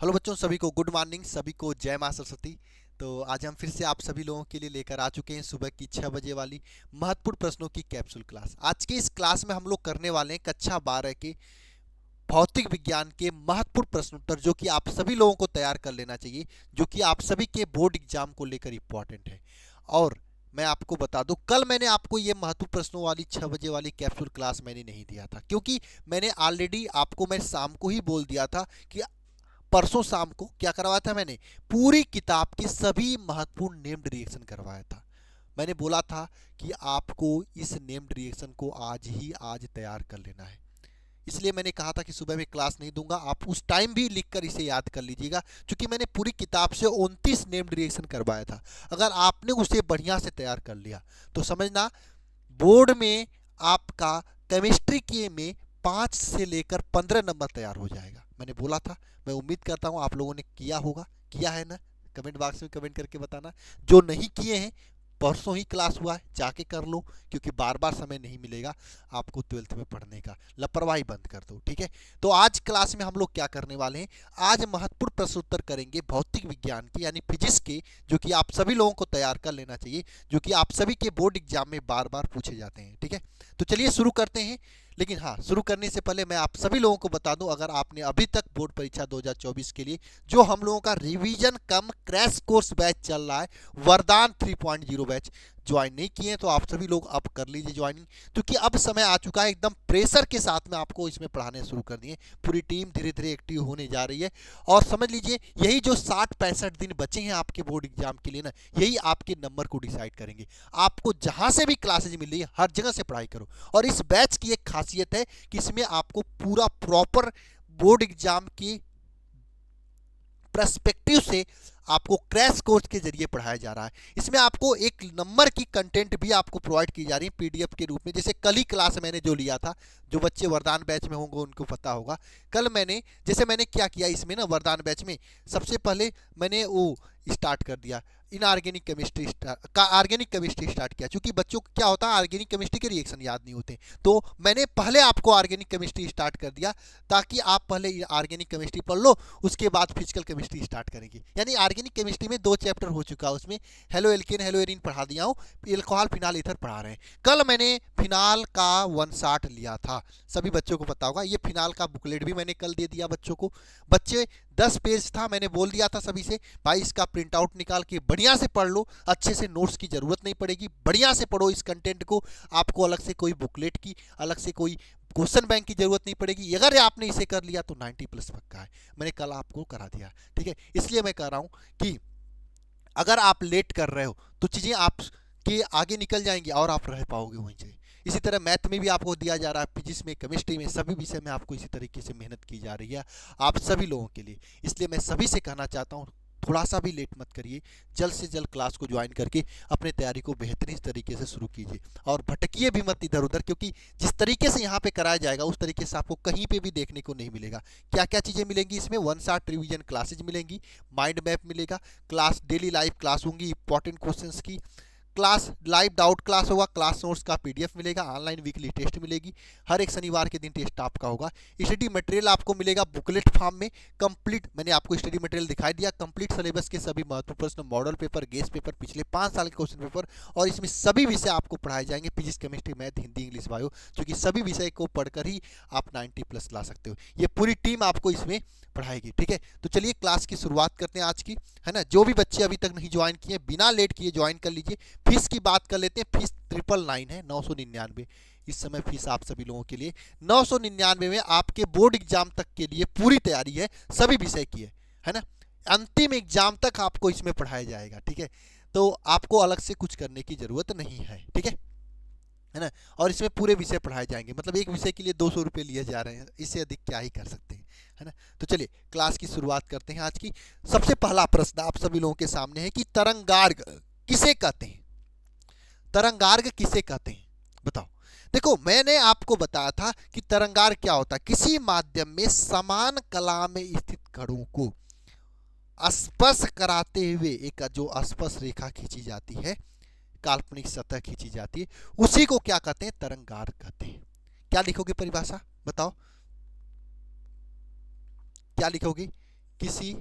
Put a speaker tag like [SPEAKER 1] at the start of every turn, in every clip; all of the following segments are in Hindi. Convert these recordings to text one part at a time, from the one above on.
[SPEAKER 1] हेलो बच्चों, सभी को गुड मॉर्निंग, सभी को जय मां सरस्वती। तो आज हम फिर से आप सभी लोगों के लिए लेकर आ चुके हैं सुबह की 6 बजे वाली महत्वपूर्ण प्रश्नों की कैप्सूल क्लास। आज के इस क्लास में हम लोग करने वाले हैं कक्षा 12 के भौतिक विज्ञान के महत्वपूर्ण प्रश्न उत्तर, जो कि आप सभी लोगों को तैयार कर लेना चाहिए, जो कि आप सभी के बोर्ड एग्जाम को लेकर इंपॉर्टेंट है। और मैं आपको बता दूं, कल मैंने आपको ये महत्वपूर्ण प्रश्नों वाली 6 बजे वाली कैप्सूल क्लास मैंने नहीं दिया था, क्योंकि मैंने ऑलरेडी आपको मैं शाम को ही बोल दिया था कि परसों शाम को क्या करवाया था, मैंने पूरी किताब के सभी महत्वपूर्ण नेम्ड रिएक्शन करवाया था। मैंने बोला था कि आपको इस नेम्ड रिएक्शन को आज तैयार कर लेना है। इसलिए मैंने कहा था कि सुबह में क्लास नहीं दूंगा, आप उस टाइम भी लिखकर इसे याद कर लीजिएगा, क्योंकि मैंने पूरी किताब से 29 नेम्ड रिएक्शन करवाया था। अगर आपने उसे बढ़िया से तैयार कर लिया तो समझना, बोर्ड में आपका केमिस्ट्री के में 5 से लेकर 15 नंबर तैयार हो जाएगा। मैंने बोला था, मैं उम्मीद करता हूँ आप लोगों ने किया होगा। किया है ना? कमेंट बॉक्स में कमेंट करके बताना। जो नहीं किए हैं, परसों ही क्लास हुआ है, जाके कर लो, क्योंकि बार बार समय नहीं मिलेगा आपको 12th में पढ़ने का। लापरवाही बंद कर दो, ठीक है? तो आज क्लास में हम लोग क्या करने वाले हैं, आज महत्वपूर्ण प्रश्न उत्तर करेंगे भौतिक विज्ञान के, यानी फिजिक्स के, जो कि आप सभी लोगों को तैयार कर लेना चाहिए, जो कि आप सभी के बोर्ड एग्जाम में बार बार पूछे जाते हैं। ठीक है, तो चलिए शुरू करते हैं। लेकिन हाँ, शुरू करने से पहले मैं आप सभी लोगों को बता दूं, अगर आपने अभी तक बोर्ड परीक्षा 2024 के लिए जो हम लोगों का रिवीजन कम क्रैश कोर्स बैच चल रहा है, वरदान 3.0 बैच, ज्वाइन नहीं किए हैं तो आप सभी लोग अब कर लीजिए ज्वाइनिंग, क्योंकि अब समय आ चुका है, एकदम प्रेशर के साथ में आपको इसमें पढ़ाने शुरू कर दिए। पूरी टीम धीरे धीरे एक्टिव होने जा रही है, और समझ लीजिए यही जो 60-65 दिन बचे हैं आपके बोर्ड एग्जाम के लिए ना, यही आपके नंबर को डिसाइड करेंगे। आपको जहां से भी क्लासेज मिल रही है, हर जगह से पढ़ाई करो। और इस बैच की एक खासियत है कि इसमें आपको पूरा प्रॉपर बोर्ड एग्जाम की पर्सपेक्टिव से आपको क्रैश कोर्स के जरिए पढ़ाया जा रहा है। इसमें आपको एक नंबर की कंटेंट भी आपको प्रोवाइड की जा रही है पीडीएफ के रूप में। जैसे कल ही क्लास मैंने जो लिया था, जो बच्चे वरदान बैच में होंगे उनको पता होगा, कल मैंने क्या किया इसमें ना, वरदान बैच में सबसे पहले मैंने वो स्टार्ट कर दिया, inorganic chemistry organic chemistry start किया। क्योंकि बच्चों को क्या होता है, ऑर्गेनिक केमिस्ट्री के रिएक्शन याद नहीं होते, तो मैंने पहले आपको ऑर्गेनिक केमिस्ट्री स्टार्ट कर दिया, ताकि आप पहले ऑर्गेनिक केमिस्ट्री पढ़ लो, उसके बाद फिजिकल केमिस्ट्री स्टार्ट करेंगे। यानी ऑर्गेनिक केमिस्ट्री में 2 चैप्टर हो चुका है, उसमें हेलो एल्केन हेलो एरिन पढ़ा दिया हूँ, एल्कोहल फिनाल ईथर पढ़ा रहे हैं। कल मैंने फिनाल का 1 शॉट लिया था, सभी बच्चों को पता होगा। ये फिनाल का बुकलेट भी मैंने कल दे दिया बच्चों को। बच्चे 10 पेज था, मैंने बोल दिया था सभी से, भाई इसका प्रिंट आउट निकाल के बढ़िया से पढ़ लो, अच्छे से, नोट्स की जरूरत नहीं पड़ेगी, बढ़िया से पढ़ो इस कंटेंट को। आपको अलग से कोई बुकलेट की, अलग से कोई क्वेश्चन बैंक की जरूरत नहीं पड़ेगी। अगर आपने इसे कर लिया तो 90+ पक्का है। मैंने कल आपको करा दिया, ठीक है? इसलिए मैं कह रहा हूं कि अगर आप लेट कर रहे हो तो चीजें आप के आगे निकल जाएंगी और आप रह पाओगे वहीं से। इसी तरह मैथ में भी आपको दिया जा रहा है, फिजिक्स में, केमिस्ट्री में, सभी विषय में आपको इसी तरीके से मेहनत की जा रही है आप सभी लोगों के लिए। इसलिए मैं सभी से कहना चाहता हूँ, थोड़ा सा भी लेट मत करिए, जल्द से जल्द क्लास को ज्वाइन करके अपने तैयारी को बेहतरीन तरीके से शुरू कीजिए, और भटकिए भी मत इधर उधर, क्योंकि जिस तरीके से यहाँ पे कराया जाएगा उस तरीके से आपको कहीं पे भी देखने को नहीं मिलेगा। क्या क्या चीज़ें मिलेंगी इसमें, 1 शॉट रिवीजन क्लासेज मिलेंगी, माइंड मैप मिलेगा, क्लास डेली लाइव क्लास होंगी इंपॉर्टेंट क्वेश्चंस की, क्लास लाइव डाउट क्लास होगा, क्लास नोट्स का पीडीएफ मिलेगा, ऑनलाइन वीकली टेस्ट मिलेगी, हर एक शनिवार के दिन टेस्ट आपका होगा, स्टडी मटेरियल आपको मिलेगा बुकलेट फॉर्म में कंप्लीट। मैंने आपको स्टडी मटेरियल दिखाई दिया, कंप्लीट सिलेबस के सभी महत्वपूर्ण प्रश्न, मॉडल पेपर, गेस्ट पेपर, पिछले 5 साल के क्वेश्चन पेपर, और इसमें सभी विषय आपको पढ़ाए जाएंगे, physics, chemistry, math, Hindi, English, bio, क्योंकि सभी विषय को पढ़कर ही आप 90+ ला सकते हो। ये पूरी टीम आपको इसमें पढ़ाएगी, ठीक है? तो चलिए क्लास की शुरुआत करते हैं आज की, है ना? जो भी बच्चे अभी तक नहीं ज्वाइन किए, बिना लेट किए ज्वाइन कर लीजिए। फीस की बात कर लेते हैं। फीस 999 है, 999 इस समय फीस आप सभी लोगों के लिए। 999 में आपके बोर्ड एग्जाम तक के लिए पूरी तैयारी है, सभी विषय की है ना? अंतिम एग्जाम तक आपको इसमें पढ़ाया जाएगा, ठीक है? तो आपको अलग से कुछ करने की जरूरत नहीं है, ठीक है ना? और इसमें पूरे विषय पढ़ाए जाएंगे, मतलब एक विषय के लिए 200 रुपये लिए जा रहे हैं, इससे अधिक क्या ही कर सकते हैं, है ना? तो चलिए क्लास की शुरुआत करते हैं आज की। सबसे पहला प्रश्न आप सभी लोगों के सामने है कि तरंगार्ग किसे कहते हैं? तरंगार्ग किसे कहते हैं, बताओ। देखो, मैंने आपको बताया था कि तरंगार्ग क्या होता है, किसी माध्यम में समान कला में स्थित कणों को स्पर्श कराते हुए एक जो स्पर्श रेखा खींची जाती है, काल्पनिक सतह खींची जाती है, उसी को क्या कहते हैं, तरंगार्ग कहते हैं। क्या लिखोगे परिभाषा, बताओ क्या लिखोगे? किसी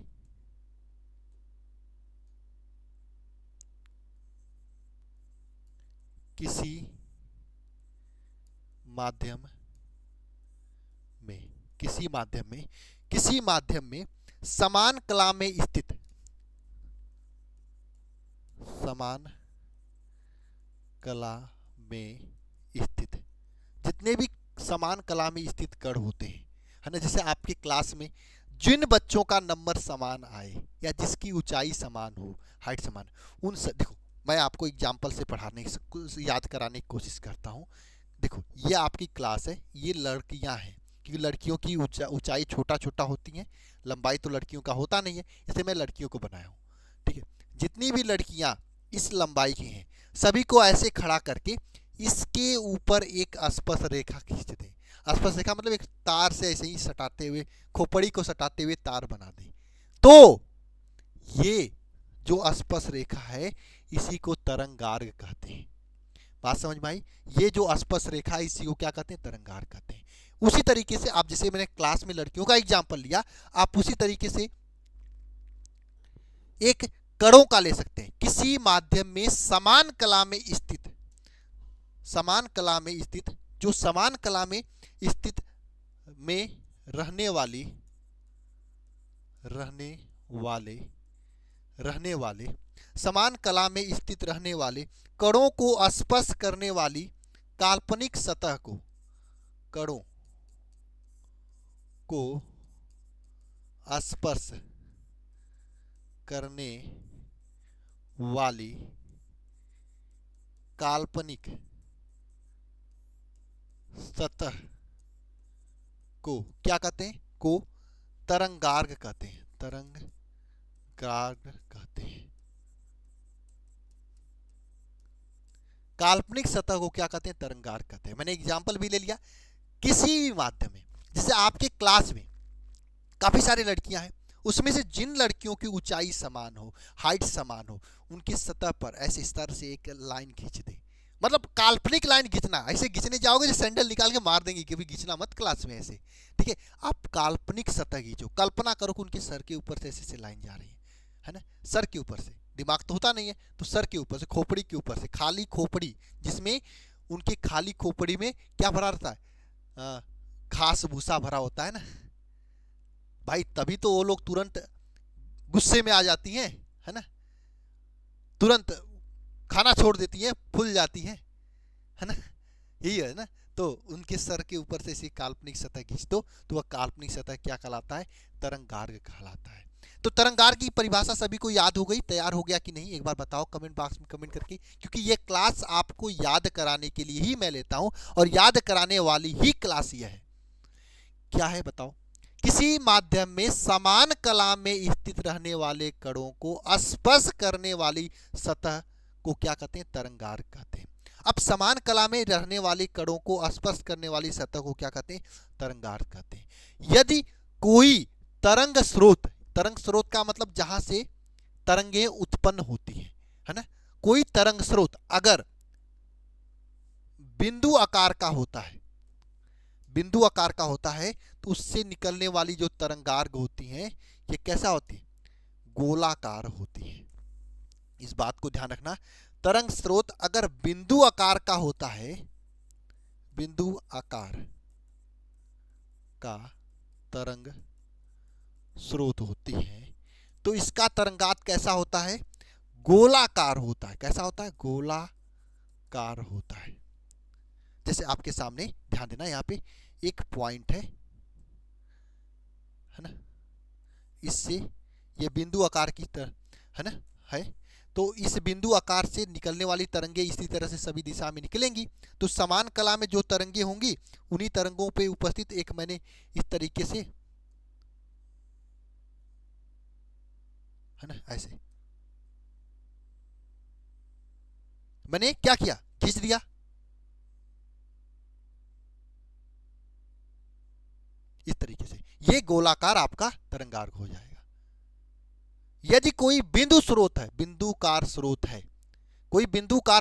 [SPEAKER 1] किसी माध्यम में किसी माध्यम में किसी माध्यम में समान कला में स्थित समान कला में स्थित जितने भी समान कला में स्थित कण होते हैं, है ना, जैसे आपके क्लास में जिन बच्चों का नंबर समान आए या जिसकी ऊंचाई समान हो, हाइट समान, देखो मैं आपको एग्जाम्पल से पढ़ाने याद कराने की कोशिश करता हूँ। देखो ये आपकी क्लास है, ये लड़कियां हैं, क्योंकि लड़कियों की ऊंचाई छोटा छोटा होती है, लंबाई तो लड़कियों का होता नहीं है, इसलिए मैं लड़कियों को बनाया हूँ। ठीक है, जितनी भी लड़कियां इस लंबाई की हैं सभी को ऐसे खड़ा करके इसके ऊपर एक स्पर्श रेखा खींच दें। स्पर्श रेखा मतलब एक तार से ऐसे ही सटाते हुए, खोपड़ी को सटाते हुए तार बना दें। तो ये जो स्पर्श रेखा है इसी को तरंगार्घ कहते हैं। बात समझ में आई? ये जो स्पर्श रेखा है इसी को क्या कहते हैं? तरंगार्घ कहते हैं। उसी तरीके से आप, जैसे मैंने क्लास में लड़कियों का एग्जाम्पल लिया, आप उसी तरीके से एक कणों का ले सकते हैं। किसी माध्यम में समान कला में स्थित, समान कला में स्थित, जो समान कला में स्थित में रहने वाले समान कला में स्थित रहने वाले कणों को स्पर्श करने वाली काल्पनिक सतह को, कणों को स्पर्श करने वाली काल्पनिक सतह को क्या कहते हैं? को तरंगार्घ कहते हैं। तरंगार्घ कहते हैं। काल्पनिक सतह को क्या कहते हैं? तरंगार्घ कहते हैं। मैंने एग्जाम्पल भी ले लिया। किसी भी माध्यम में, जैसे आपके क्लास में काफी सारी लड़कियां हैं, उसमें से जिन लड़कियों की ऊंचाई समान हो, हाइट समान हो, उनकी सतह पर ऐसे इस तरह से एक लाइन खींच दे। मतलब काल्पनिक लाइन खींचना, ऐसे खींचने जाओगे जो सैंडल निकाल के मार देंगे कि भी खींचना मत क्लास में ऐसे। ठीक है, आप काल्पनिक सतह खींचो, कल्पना करो कि उनके सर के ऊपर से ऐसे लाइन जा रही है ना, सर के ऊपर से, दिमाग तो होता नहीं है, तो सर के ऊपर से, खोपड़ी के ऊपर से, खाली खोपड़ी, जिसमें उनके खाली खोपड़ी में क्या भरा रहता है? घास भूसा भरा होता है ना भाई, तभी तो वो लोग तुरंत गुस्से में आ जाती हैं, है ना, तुरंत खाना छोड़ देती है, फूल जाती है ना, यही है ना। तो उनके सर के ऊपर से इसी काल्पनिक सतह खींच दो तो वह काल्पनिक सतह क्या कहलाता है? तरंगार्घ कहलाता है। तो तरंगार्घ की परिभाषा सभी को याद हो गई, तैयार हो गया कि नहीं? एक बार बताओ कमेंट बॉक्स में कमेंट करके, क्योंकि ये क्लास आपको याद कराने के लिए ही मैं लेता हूं और याद कराने वाली ही क्लास यह है। क्या है बताओ? किसी माध्यम में समान कला में स्थित रहने वाले कणों को स्पर्श करने वाली सतह को क्या कहते हैं? तरंगार्घ कहते हैं। अब समान कला में रहने वाले कणों को स्पर्श करने वाली सतह को क्या कहते हैं? तरंगार्घ कहते हैं। यदि कोई तरंग स्रोत का मतलब जहां से तरंगें उत्पन्न होती है ना, कोई तरंग स्रोत अगर बिंदु आकार का होता है तो उससे निकलने वाली जो तरंगार्घ होती हैं ये कैसा होती है? गोलाकार होती है। इस बात को ध्यान रखना, तरंग स्रोत अगर बिंदु आकार का होता है, बिंदु आकार का तरंग स्रोत होती है, तो इसका तरंगात कैसा होता है? गोलाकार होता है। कैसा होता है? गोलाकार होता है। जैसे आपके सामने ध्यान देना, यहाँ पे एक पॉइंट है ना, इससे ये बिंदु आकार की तरह है ना है, तो इस बिंदु आकार से निकलने वाली तरंगे इसी तरह से सभी दिशा में निकलेंगी। तो समान कला में जो तरंगे होंगी उन्हीं तरंगों पे उपस्थित एक, मैंने इस तरीके से है ना, ऐसे मैंने क्या किया? खींच दिया। इस तरीके से ये गोलाकार आपका तरंगार्घ हो जाएगा। यदि कोई बिंदुकार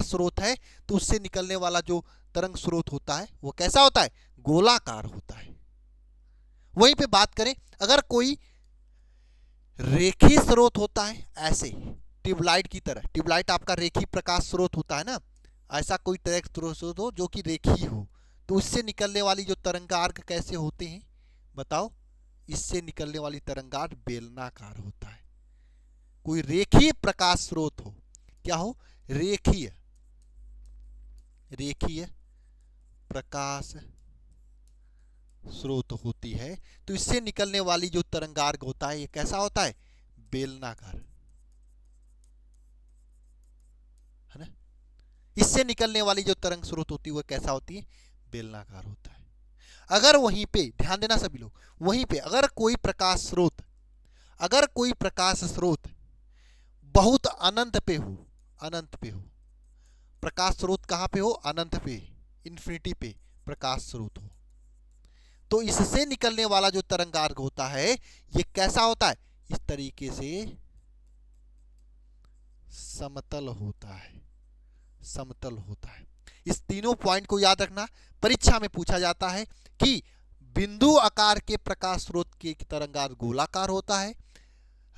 [SPEAKER 1] स्रोत है तो उससे निकलने वाला जो तरंग स्रोत होता है वो कैसा होता है? गोलाकार होता है। वहीं पे बात करें, अगर कोई रेखीय स्रोत होता है, ऐसे ट्यूबलाइट की तरह। ट्यूबलाइट आपका रेखीय प्रकाश स्रोत होता है ना, ऐसा कोई तरह स्रोत हो जो कि रेखीय हो, तो उससे निकलने वाली जो तरंगार्ग कैसे होते हैं बताओ? इससे निकलने वाली तरंगार्ग बेलनाकार होता है। कोई रेखीय प्रकाश स्रोत हो, क्या हो? रेखीय, रेखीय प्रकाश स्रोत होती है, तो इससे निकलने वाली जो तरंगार्ग होता है ये कैसा होता है? बेलनाकार, है ना। इससे निकलने वाली जो तरंग स्रोत होती है वो कैसा होती है? बेलनाकार होता है। अगर वहीं पे ध्यान देना सभी लोग, वहीं पे अगर कोई प्रकाश स्रोत, अगर कोई प्रकाश स्रोत बहुत अनंत पे हो, अनंत पे हो, प्रकाश स्रोत कहां पे हो? अनंत पे, इन्फिनिटी पे प्रकाश स्रोत हो, तो इससे निकलने वाला जो तरंगार्ग होता है ये कैसा होता है? इस तरीके से समतल होता है, समतल होता है। इस तीनों पॉइंट को याद रखना, परीक्षा में पूछा जाता है कि बिंदु आकार के प्रकाश स्रोत के तरंगार्ग गोलाकार होता है,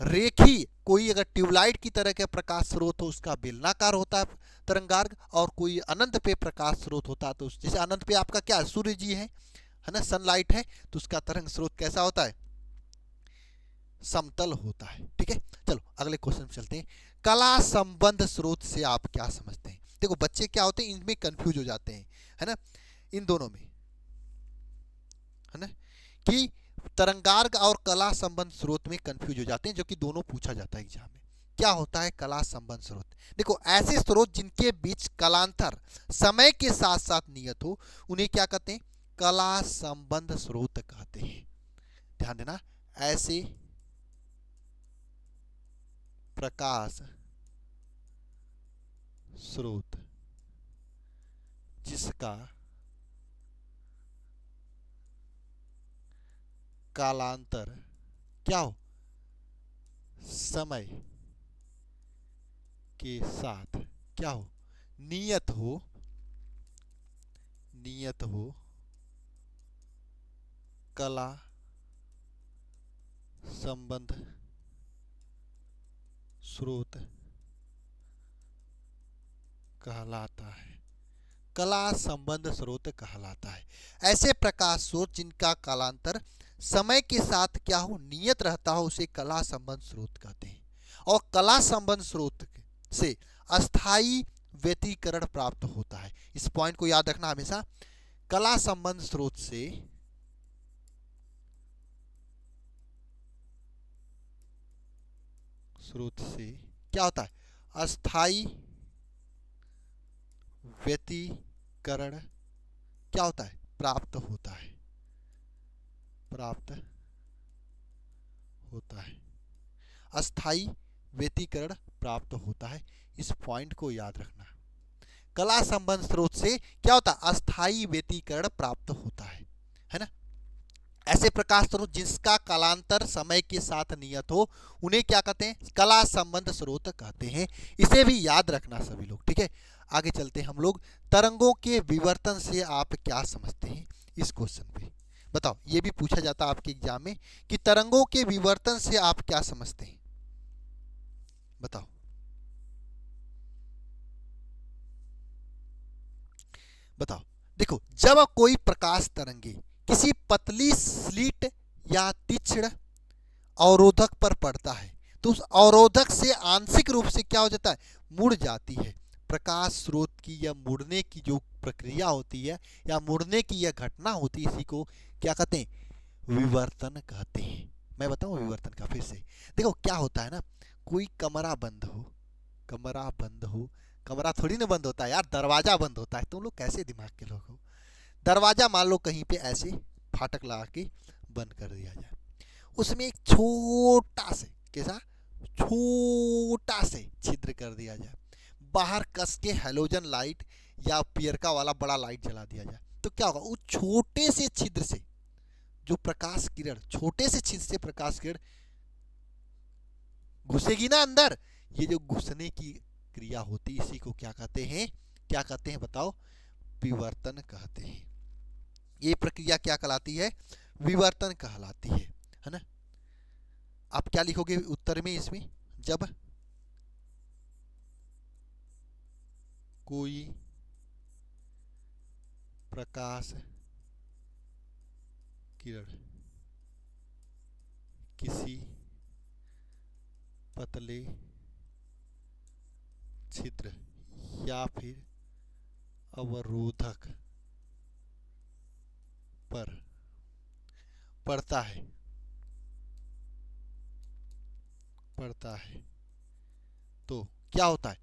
[SPEAKER 1] रेखी कोई अगर ट्यूबलाइट की तरह के प्रकाश स्रोत हो उसका बेलनाकार होता है तरंगार्ग, और कोई अनंत पे प्रकाश स्रोत होता है तो जैसे अनंत पे आपका क्या है? सूर्य जी है ना, सनलाइट है, तो उसका तरंग स्रोत कैसा होता है? समतल होता है। ठीक है, चलो अगले क्वेश्चन में चलते हैं। कला संबंध स्रोत से आप क्या समझते हैं? देखो बच्चे क्या होते हैं, इनमें कंफ्यूज हो जाते हैं, है ना, इन दोनों में, है ना, कि तरंगार्ग और कला संबंध स्रोत में कंफ्यूज हो जाते हैं, जो कि दोनों पूछा जाता है एग्जाम में। क्या होता है कला संबंध स्रोत? देखो ऐसे स्रोत जिनके बीच कालांतर समय के साथ साथ नियत हो उन्हें क्या कहते हैं? कला संबंध स्रोत कहते हैं। ध्यान देना, ऐसे प्रकाश स्रोत जिसका कालांतर क्या हो? समय के साथ क्या हो? नियत हो, नियत हो, कला संबंध स्रोत कहलाता है, कला संबंध स्रोत कहलाता है। ऐसे प्रकाश स्रोत जिनका कालांतर समय के साथ क्या हो? नियत रहता हो उसे कला संबंध स्रोत कहते हैं। और कला संबंध स्रोत से अस्थाई व्यतिकरण प्राप्त होता है। इस पॉइंट को याद रखना हमेशा, कला संबंध स्रोत से क्या होता है? अस्थाई व्यतिकरण क्या होता है? प्राप्त होता है, प्राप्त होता है, अस्थाई व्यतिकरण प्राप्त होता है। इस पॉइंट को याद रखना, कला संबंध स्रोत से क्या होता है? अस्थाई व्यतिकरण प्राप्त होता है ना। ऐसे प्रकाश स्रोत जिसका कालांतर समय के साथ नियत हो उन्हें क्या कहते हैं? कला संबंध स्रोत कहते हैं। इसे भी याद रखना सभी लोग। ठीक है, आगे चलते हैं हम लोग। तरंगों के विवर्तन से आप क्या समझते हैं? इस क्वेश्चन पे बताओ, ये भी पूछा जाता है आपके एग्जाम में कि तरंगों के विवर्तन से आप क्या समझते हैं? बताओ। बताओ, देखो जब कोई प्रकाश तरंगे किसी पतली स्लिट या तीक्ष्ण अवरोधक पर पड़ता है तो उस अवरोधक से आंशिक रूप से क्या हो जाता है? मुड़ जाती है। प्रकाश स्रोत की यह मुड़ने की जो प्रक्रिया होती है या मुड़ने की यह घटना होती है, इसी को क्या कहते हैं? विवर्तन कहते हैं। मैं बताऊं विवर्तन का फिर से। देखो क्या होता है ना, कोई कमरा बंद हो, कमरा बंद हो, कमरा थोड़ी ना बंद होता है यार, दरवाजा बंद होता है। तुम लोग कैसे दिमाग के लोग हो? दरवाजा मान लो कहीं पे ऐसे फाटक लगा के बंद कर दिया जाए, उसमें एक छोटा से, कैसा, छोटा से छिद्र कर दिया जाए, बाहर कस के हेलोजन लाइट या पियरका वाला बड़ा लाइट जला दिया जाए, तो क्या होगा? उस छोटे से छिद्र से जो प्रकाश किरण, छोटे से छिद्र से प्रकाश किरण घुसेगी ना अंदर, ये जो घुसने की क्रिया होती है इसी को क्या कहते हैं? क्या कहते हैं बताओ? विवर्तन कहते हैं। ये प्रक्रिया क्या कहलाती है? विवर्तन कहलाती है ना। आप क्या लिखोगे उत्तर में इसमें? जब कोई प्रकाश किरण किसी पतले छिद्र या फिर अवरोधक पर पड़ता है तो क्या होता है,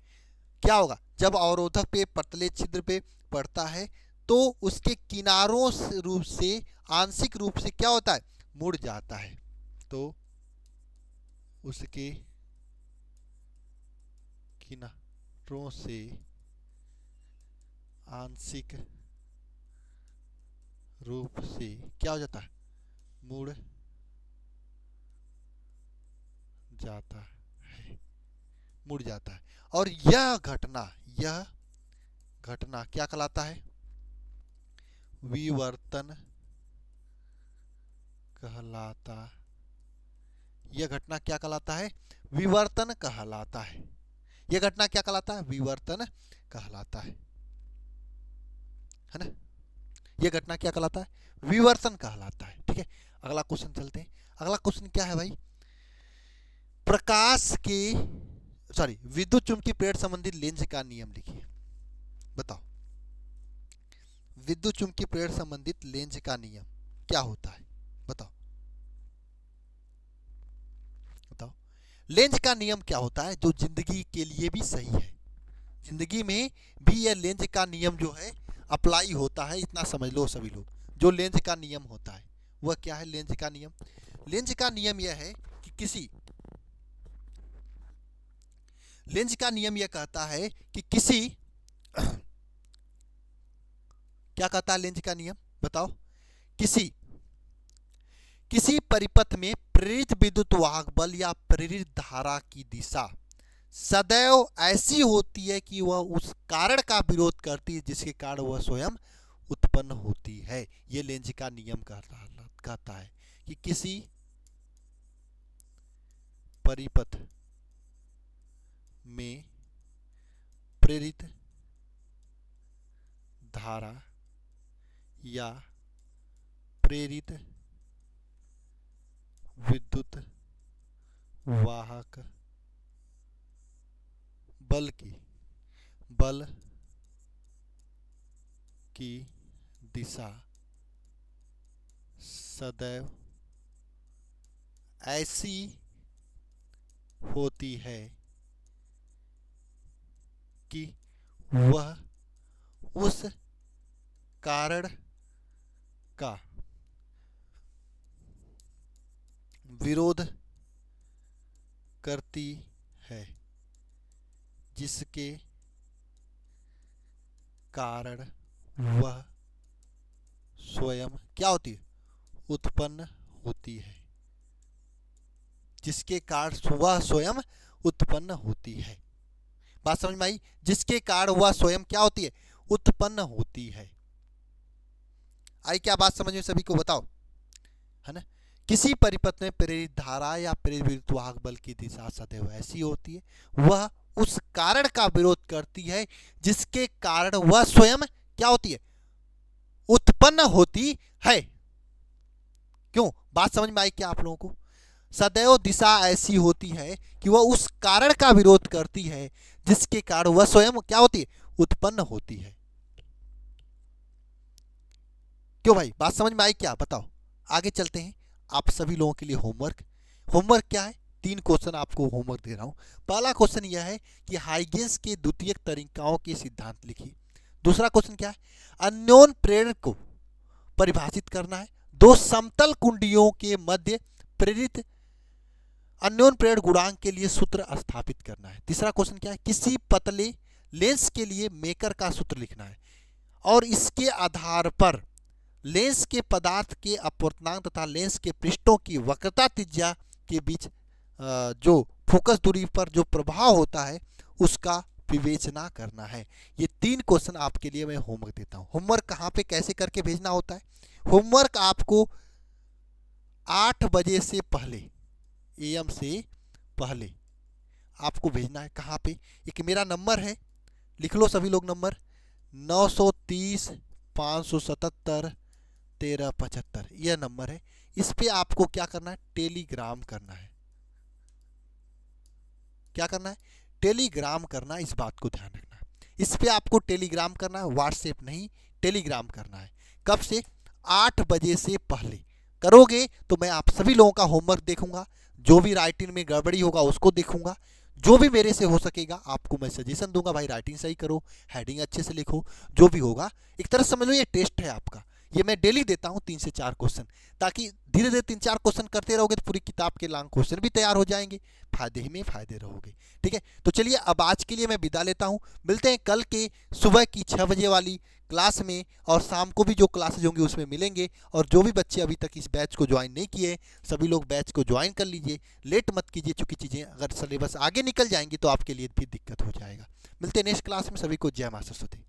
[SPEAKER 1] क्या होगा? जब अवरोधक पे पतले छिद्र पे पड़ता है तो उसके किनारों रूप से आंशिक रूप से क्या होता है, मुड़ जाता है। तो उसके किनारों से आंशिक रूप से क्या हो जाता है, मुड़ जाता है, मुड़ जाता है। और यह घटना क्या कहलाता है, विवर्तन कहलाता। यह घटना क्या कहलाता है, विवर्तन कहलाता है। यह घटना क्या कहलाता है, विवर्तन कहलाता है ना? यह घटना क्या कहलाता है, विवर्तन कहलाता है। ठीक है, अगला क्वेश्चन चलते हैं। अगला क्वेश्चन क्या है भाई, विद्युत चुम्बकीय प्रेरण संबंधित लेंज का नियम लिखिए। बताओ, विद्युत चुम्बकीय प्रेरण संबंधित लेंज का नियम क्या होता है? बताओ बताओ, लेंज का नियम क्या होता है जो जिंदगी के लिए भी सही है? जिंदगी में भी यह लेंज का नियम जो है अप्लाई होता है, इतना समझ लो सभी लोग। जो लेंज का नियम होता है वह क्या है? लेंज का नियम, लेंज का नियम यह है कि लेंज का नियम यह कहता है कि क्या कहता है लेंज का नियम? बताओ, किसी परिपथ में प्रेरित विद्युत वाहक बल या प्रेरित धारा की दिशा सदैव ऐसी होती है कि वह उस कारण का विरोध करती है जिसके कारण वह स्वयं उत्पन्न होती है। यह लेंज का नियम कहता है कि किसी परिपथ में प्रेरित धारा या प्रेरित विद्युत वाहक बल की दिशा सदैव ऐसी होती है कि वह उस कारण का विरोध करती है जिसके कारण वह स्वयं क्या होती है? उत्पन्न होती है। जिसके कारण वह स्वयं उत्पन्न होती है। बात समझ में आई? जिसके कारण वह स्वयं क्या होती है? उत्पन्न होती है। आई क्या बात समझ में सभी को? बताओ, है ना? किसी परिपथ में प्रेरित धारा या प्रेरित विद्युत वाहक बल की दिशा सदैव ऐसी होती है, वह उस कारण का विरोध करती है जिसके कारण वह स्वयं क्या होती है? उत्पन्न होती है। क्यों? बात समझ में आई क्या आप लोगों को? सदैव दिशा ऐसी होती है कि वह उस कारण का विरोध करती है जिसके कारण वह स्वयं क्या होती है? उत्पन्न होती है। क्यों भाई, बात समझ में आई क्या? बताओ, आगे चलते हैं। आप सभी लोगों के लिए होमवर्क क्या है? 3 क्वेश्चन आपको होमवर्क दे रहा हूं। पहला क्वेश्चन यह है कि हाइगेंस के द्वितीयक तरीकाओं के सिद्धांत लिखिए। दूसरा क्वेश्चन क्या है? अन्योन प्रेरण को परिभाषित करना है। 2 समतल कुंडियों के मध्य प्रेरित अन्योन प्रेरण गुणांक के लिए सूत्र स्थापित करना है। तीसरा क्वेश्चन क्या है? किसी पतले लेंस के लिए मेकर का सूत्र लिखना है और इसके आधार पर लेंस के पदार्थ के अपवर्तनांक तथा लेंस के पृष्ठों की वक्रता त्रिज्या के बीच जो फोकस दूरी पर जो प्रभाव होता है उसका विवेचना करना है। ये 3 क्वेश्चन आपके लिए मैं होमवर्क देता हूँ। होमवर्क कहाँ पे कैसे करके भेजना होता है? होमवर्क आपको 8 बजे से पहले AM से पहले आपको भेजना है। कहाँ पे? एक मेरा नंबर है, लिख लो सभी लोग नंबर, 930 577 1375, यह नंबर है। इस पे आपको क्या करना है? टेलीग्राम करना है। क्या करना है? टेलीग्राम करना है। इस बात को ध्यान रखना है, इस पे आपको टेलीग्राम करना है, व्हाट्सएप नहीं, टेलीग्राम करना है। कब से? 8 बजे से पहले करोगे तो मैं आप सभी लोगों का होमवर्क देखूंगा, जो भी राइटिंग में गड़बड़ी होगा उसको देखूंगा, जो भी मेरे से हो सकेगा आपको मैं सजेशन दूंगा, भाई राइटिंग सही करो, हेडिंग अच्छे से लिखो, जो भी होगा। एक तरह से समझ लो ये टेस्ट है आपका, ये मैं डेली देता हूँ 3 से 4 क्वेश्चन, ताकि धीरे धीरे 3-4 क्वेश्चन करते रहोगे तो पूरी किताब के लॉन्ग क्वेश्चन भी तैयार हो जाएंगे, फायदे ही में फायदे रहोगे। ठीक है, तो चलिए अब आज के लिए मैं विदा लेता हूँ। मिलते हैं कल के सुबह की 6 बजे वाली क्लास में, और शाम को भी जो क्लासेज होंगी उसमें मिलेंगे। और जो भी बच्चे अभी तक इस बैच को ज्वाइन नहीं किए, सभी लोग बैच को ज्वाइन कर लीजिए, लेट मत कीजिए, चूँकि चीज़ें अगर सिलेबस आगे निकल जाएंगी तो आपके लिए भी दिक्कत हो जाएगा। मिलते हैं नेक्स्ट क्लास में, सभी को जय मां सरस्वती।